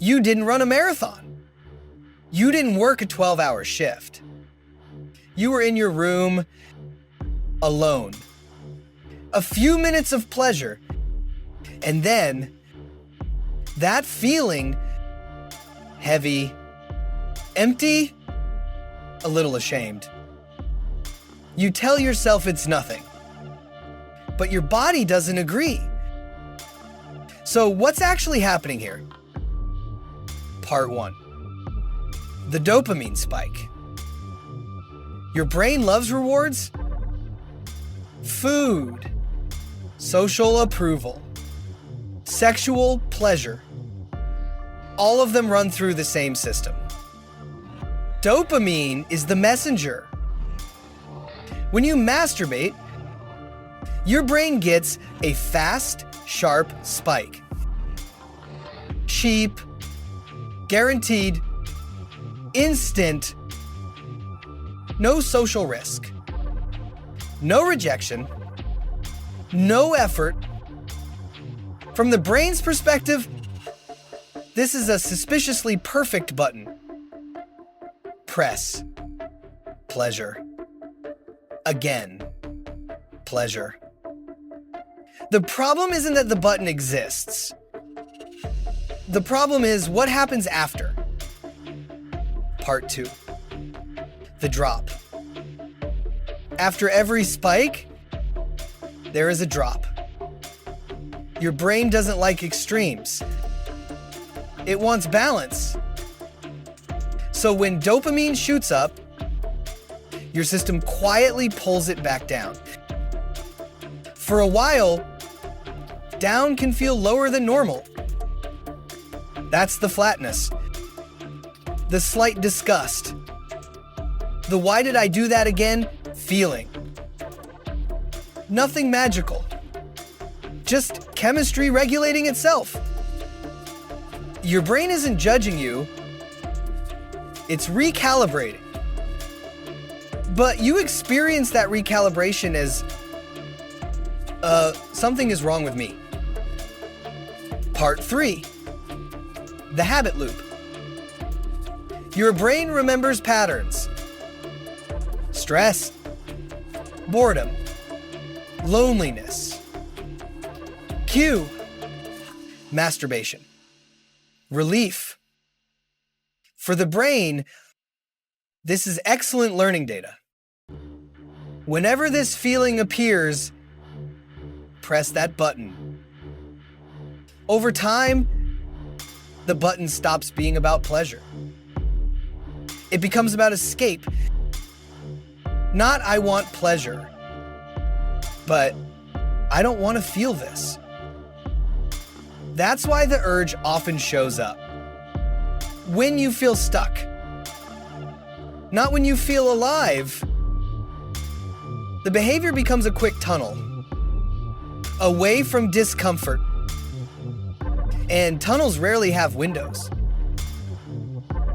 You didn't run a marathon. You didn't work a 12-hour shift. You were in your room, alone. A few minutes of pleasure, and then that feeling, heavy, empty, a little ashamed. You tell yourself it's nothing, but your body doesn't agree. So what's actually happening here? Part 1. The dopamine spike. Your brain loves rewards, food, social approval, sexual pleasure. All of them run through the same system. Dopamine is the messenger. When you masturbate, your brain gets a fast, sharp spike. Cheap, guaranteed, instant, no social risk, no rejection, no effort. From the brain's perspective, this is a suspiciously perfect button. Press. Pleasure. Again. Pleasure. The problem isn't that the button exists. The problem is what happens after. Part 2. The drop. After every spike, there is a drop. Your brain doesn't like extremes. It wants balance. So when dopamine shoots up, your system quietly pulls it back down. For a while, down can feel lower than normal. That's the flatness, the slight disgust, the why did I do that again feeling. Nothing magical, just chemistry regulating itself. Your brain isn't judging you, it's recalibrating. But you experience that recalibration as, something is wrong with me. Part 3. The habit loop. Your brain remembers patterns. Stress, boredom, loneliness. Cue. Masturbation. Relief. For the brain, this is excellent learning data. Whenever this feeling appears, press that button. Over time, the button stops being about pleasure. It becomes about escape. Not I want pleasure, but I don't want to feel this. That's why the urge often shows up. When you feel stuck. Not when you feel alive. The behavior becomes a quick tunnel, away from discomfort. And tunnels rarely have windows.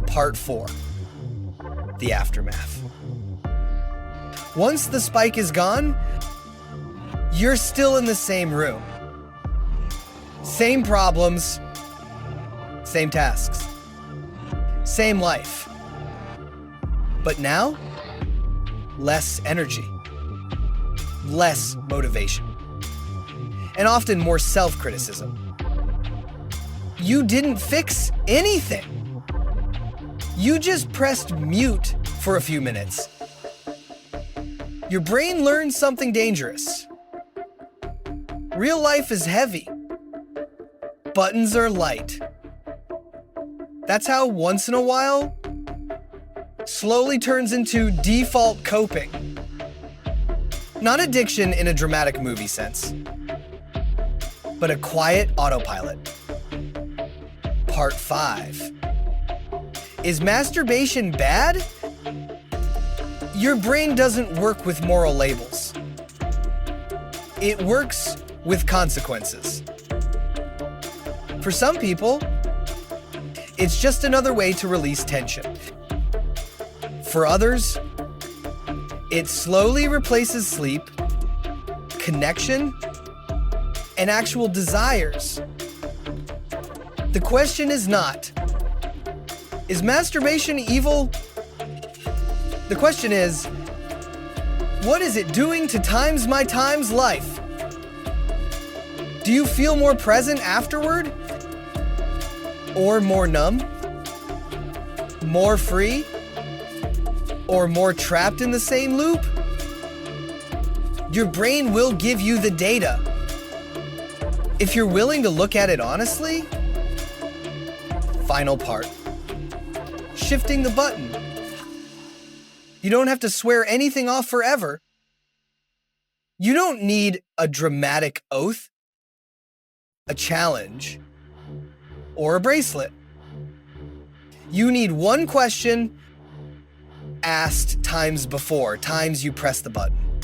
Part 4. The aftermath. Once the spike is gone, you're still in the same room. Same problems, same tasks, same life. But now, less energy, less motivation, and often more self-criticism. You didn't fix anything. You just pressed mute for a few minutes. Your brain learned something dangerous. Real life is heavy. Buttons are light. That's how once in a while slowly turns into default coping. Not addiction in a dramatic movie sense, but a quiet autopilot. Part 5. Is masturbation bad? Your brain doesn't work with moral labels. It works with consequences. For some people, it's just another way to release tension. For others, it slowly replaces sleep, connection, and actual desires. The The question is not, is masturbation evil? The question is, what is it doing to my time's life? Do you feel more present afterward? Or more numb? More free? Or more trapped in the same loop? Your brain will give you the data. If you're willing to look at it honestly. Final part. Shifting the button. You don't have to swear anything off forever. You don't need a dramatic oath, a challenge, or a bracelet. You need one question asked times before, times you press the button.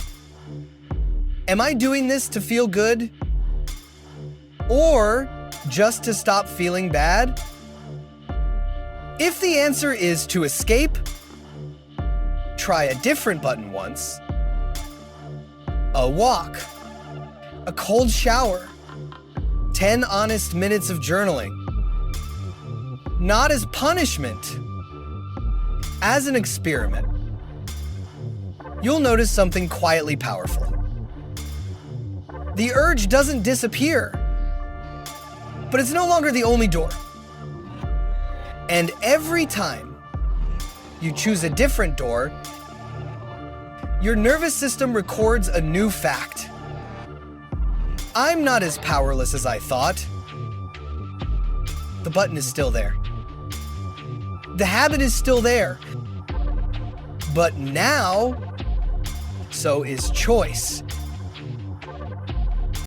Am I doing this to feel good? Or just to stop feeling bad? If the answer is to escape, try a different button once. A walk, a cold shower, 10 honest minutes of journaling. Not as punishment, as an experiment. You'll notice something quietly powerful. The urge doesn't disappear, but it's no longer the only door. And every time you choose a different door, your nervous system records a new fact. I'm not as powerless as I thought. The button is still there. The habit is still there. But now, so is choice.